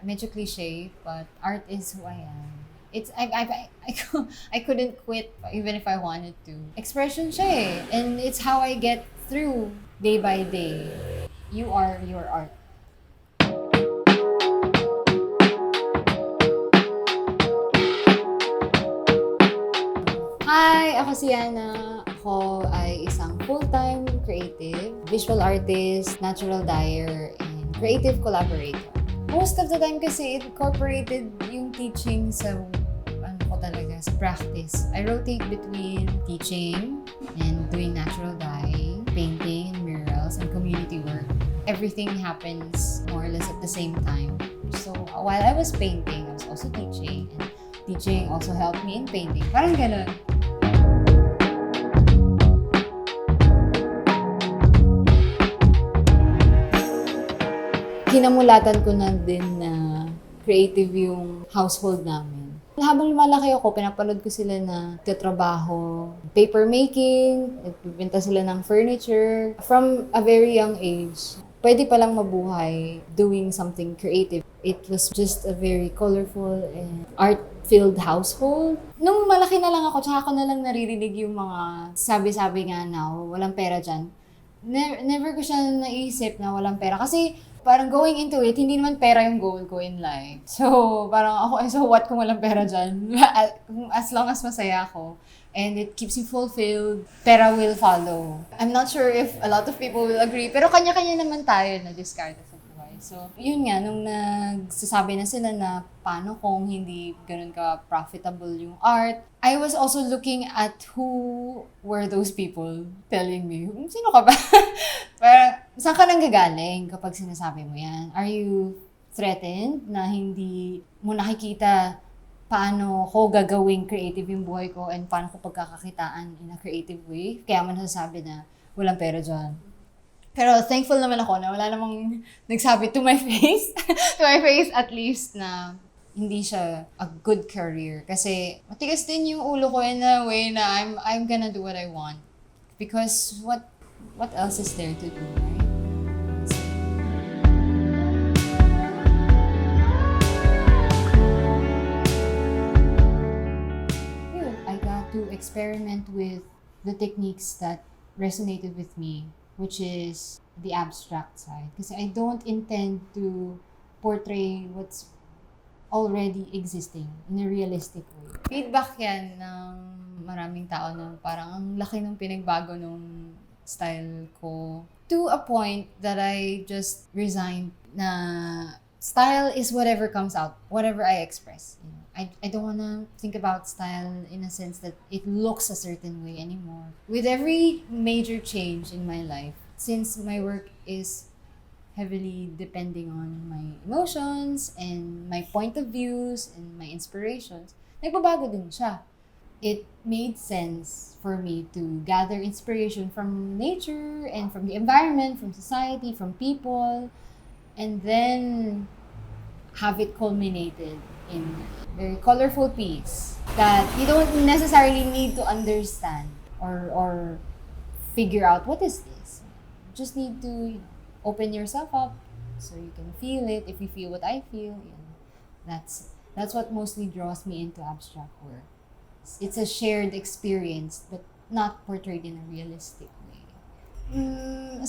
medyo cliche, but art is who I am. It's I couldn't quit even if I wanted to. Expression siya eh. And it's how I get through day by day. You are your art. Hi! Ako si Yana. Ako ay isang full-time creative, visual artist, natural dyer, and creative collaborator. Most of the time kasi incorporated yung teaching sa sa practice. I rotate between teaching and doing natural dye, painting and murals, and community work. Everything happens more or less at the same time. So while I was painting, I was also teaching, and teaching also helped me in painting. Parang ganun. Kinamulatan ko na din na creative yung household namin. Habang lumalaki ako, pinapanood ko sila na tatrabaho, paper making, nagbibenta sila ng furniture. From a very young age, pwede palang mabuhay doing something creative. It was just a very colorful and art-filled household. Nung malaki na lang ako, tsaka ko na lang naririnig yung mga sabi-sabi nga na walang pera dyan. Never ko siya naisip na walang pera. Kasi parang going into it, hindi naman pera yung goal ko in life. So, parang ako, so what kung walang pera dyan? As long as masaya ako and it keeps me fulfilled, pera will follow. I'm not sure if a lot of people will agree, pero kanya-kanya naman tayo na discard sa buhay. So, yun nga, nung nagsasabi na sila na paano kung hindi ganun ka profitable yung art, I was also looking at who were those people telling me, sino ka ba? Parang, saan ka nang gagaling kapag sinasabi mo yan? Are you threatened na hindi mo nakikita paano ko gagawing creative yung buhay ko and paano ko pagkakakitaan in a creative way? Kaya mo nasasabi na walang pera dyan. Pero thankful naman ako na wala namang nagsabi to my face, to my face at least na hindi siya a good career. Kasi matigas din yung ulo ko in a way na I'm gonna do what I want. Because what else is there to do, right? I got to experiment with the techniques that resonated with me, which is the abstract side. Kasi I don't intend to portray what's already existing in a realistic way. Feedback yan ng maraming tao na parang ang laki ng pinagbago nung style ko. To a point that I just resigned na style is whatever comes out, whatever I express. You know, I don't wanna think about style in a sense that it looks a certain way anymore. With every major change in my life, since my work is heavily depending on my emotions and my point of views and my inspirations, nagbabago din siya. It made sense for me to gather inspiration from nature and from the environment, from society, from people, and then have it culminated in a very colorful piece that you don't necessarily need to understand or figure out what is this. You just need to open yourself up so you can feel it. If you feel what I feel, that's what mostly draws me into abstract work. It's a shared experience, but not portrayed in a realistic way.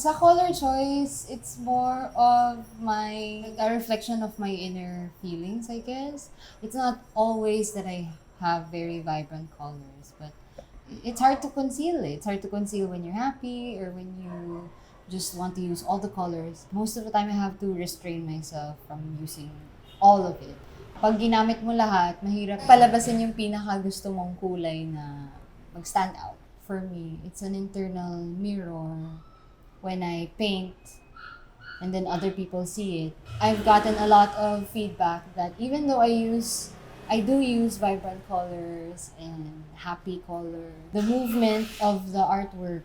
Sa color choice, it's more of a reflection of my inner feelings, I guess. It's not always that I have very vibrant colors, but it's hard to conceal it. It's hard to conceal when you're happy or when you just want to use all the colors. Most of the time, I have to restrain myself from using all of it. Pag ginamit mo lahat, mahirap palabasin yung pinaka-gusto mong kulay na mag-stand out. For me, it's an internal mirror. When I paint and then other people see it, I've gotten a lot of feedback that even though I do use vibrant colors and happy color, the movement of the artwork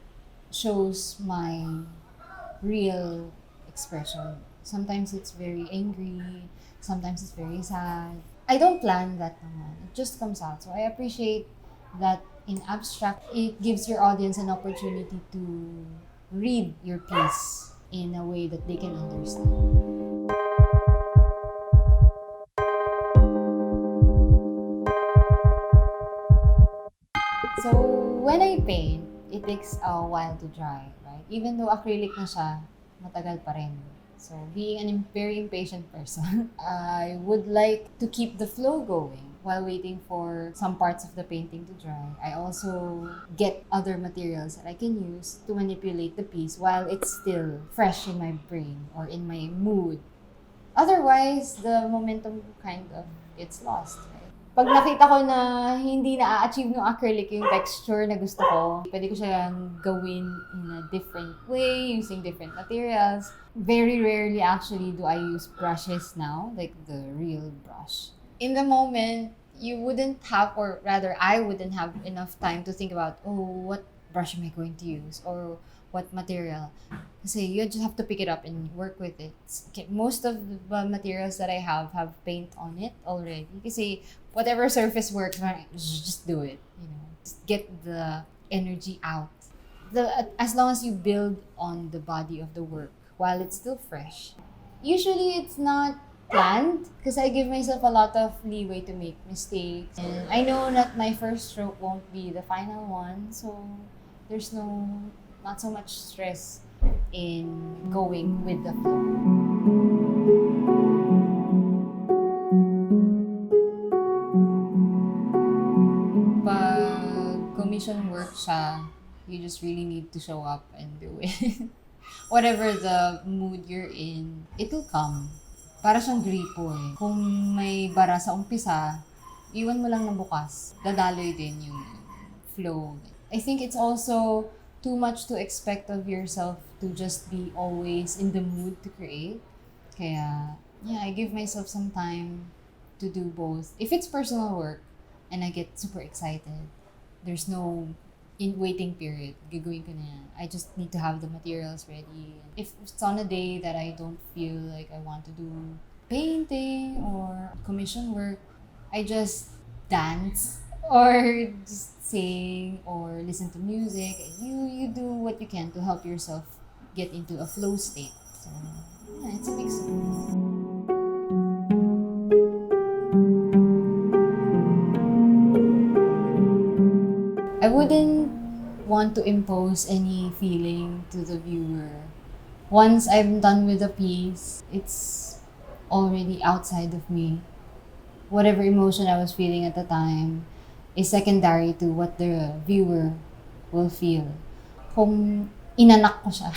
shows my real expression. Sometimes it's very angry, sometimes it's very sad. I don't plan that naman. It just comes out. So I appreciate that in abstract, it gives your audience an opportunity to read your piece in a way that they can understand. So when I paint, it takes a while to dry, right? Even though acrylic na siya, matagal pa rin. So being very impatient person, I would like to keep the flow going while waiting for some parts of the painting to dry. I also get other materials that I can use to manipulate the piece while it's still fresh in my brain or in my mood. Otherwise, the momentum kind of gets lost. Right? Pag nakita ko na hindi na-achieve ng acrylic yung texture na gusto ko, pwede ko siyang gawin in a different way, using different materials. Very rarely actually do I use brushes now, like the real brush. In the moment, you wouldn't have, or rather I wouldn't have enough time to think about, oh, what brush am I going to use? Or what material? Kasi you just have to pick it up and work with it. Most of the materials that I have paint on it already. Kasi whatever surface works, just do it. You know, just get the energy out. As long as you build on the body of the work while it's still fresh. Usually it's not planned because I give myself a lot of leeway to make mistakes. And I know that my first stroke won't be the final one, so there's not so much stress in going with the flow. Pag commission work siya, you just really need to show up and do it. Whatever the mood you're in, it'll come. Para siyang gripo eh. Kung may bara sa umpisa, iwan mo lang na bukas. Dadaloy din yung flow. I think it's also too much to expect of yourself to just be always in the mood to create. Kaya, yeah, I give myself some time to do both. If it's personal work and I get super excited, there's no waiting period. Gagawin ko na yan. I just need to have the materials ready. If it's on a day that I don't feel like I want to do painting or commission work, I just dance or just sing or listen to music. You do what you can to help yourself get into a flow state. So, yeah, it's a mix of both. I wouldn't want to impose any feeling to the viewer. Once I'm done with the piece, it's already outside of me. Whatever emotion I was feeling at the time is secondary to what the viewer will feel. Kung inanak ko siya,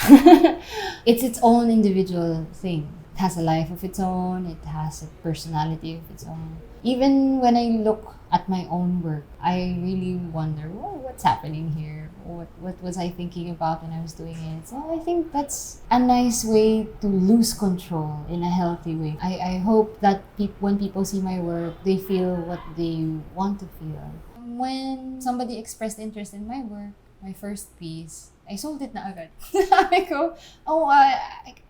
it's its own individual thing. It has a life of its own, it has a personality of its own. Even when I look at my own work, I really wonder, what's happening here? What was I thinking about when I was doing it? So I think that's a nice way to lose control in a healthy way. I hope that when people see my work, they feel what they want to feel. When somebody expressed interest in my work, my first piece, I sold it na agad. Sabi ko,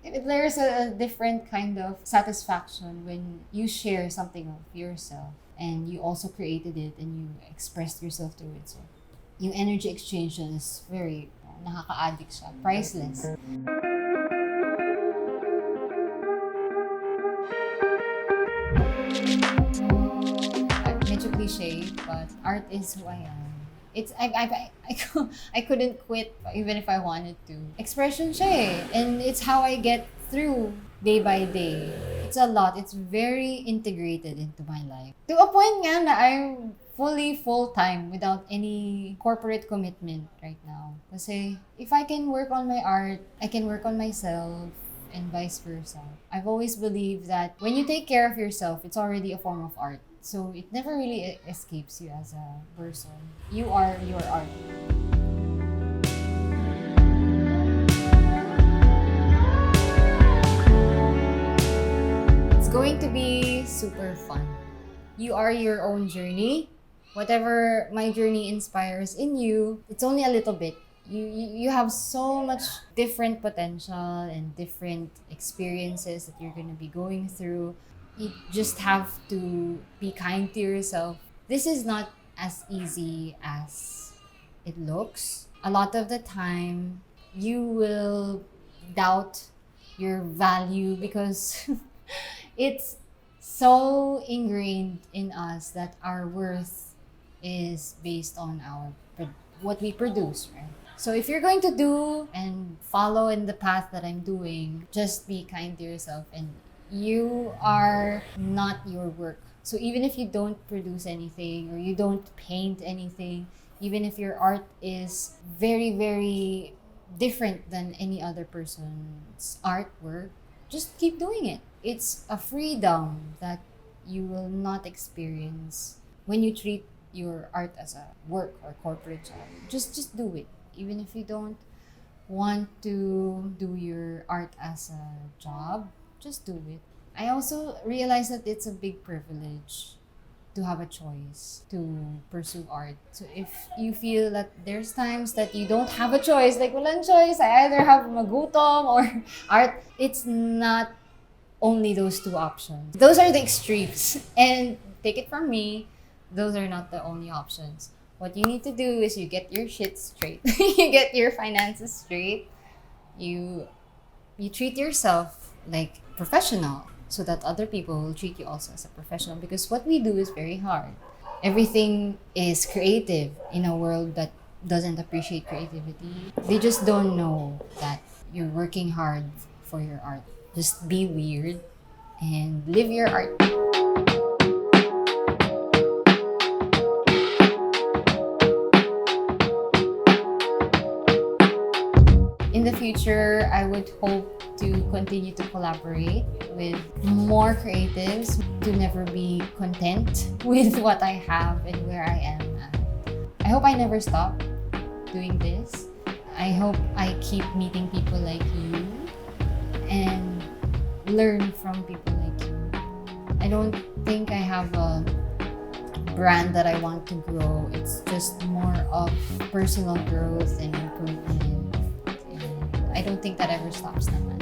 there's a different kind of satisfaction when you share something of yourself and you also created it and you expressed yourself through it. So, yung energy exchange is very nakaka-addict siya, priceless. Medyo cliche, but art is who I am. I couldn't quit even if I wanted to. Expression siya eh. And it's how I get through day by day. It's a lot. It's very integrated into my life. To a point nga na I'm fully full-time without any corporate commitment right now. Kasi if I can work on my art, I can work on myself and vice versa. I've always believed that when you take care of yourself, it's already a form of art. So it never really escapes you as a person. You are your art. It's going to be super fun. You are your own journey. Whatever my journey inspires in you, it's only a little bit. You have so much different potential and different experiences that you're going to be going through. You just have to be kind to yourself. This is not as easy as it looks. A lot of the time, you will doubt your value because it's so ingrained in us that our worth is based on what we produce, right? So if you're going to do and follow in the path that I'm doing, just be kind to yourself, and you are not your work. So even if you don't produce anything or you don't paint anything, even if your art is very, very different than any other person's artwork, just keep doing it. It's a freedom that you will not experience when you treat your art as a work or corporate job. Just do it. Even if you don't want to do your art as a job, just do it. I also realize that it's a big privilege to have a choice to pursue art. So if you feel that there's times that you don't have a choice, like walang choice, I either have magutom or art, it's not only those two options. Those are the extremes. And take it from me, those are not the only options. What you need to do is you get your shit straight. You get your finances straight. You treat yourself like professional so that other people will treat you also as a professional, because what we do is very hard. Everything is creative in a world that doesn't appreciate creativity. They just don't know that you're working hard for your art. Just be weird and live your art. In the future, I would hope to continue to collaborate with more creatives, to never be content with what I have and where I am at. I hope I never stop doing this. I hope I keep meeting people like you and learn from people like you. I don't think I have a brand that I want to grow. It's just more of personal growth and improvement. I don't think that ever stops naman.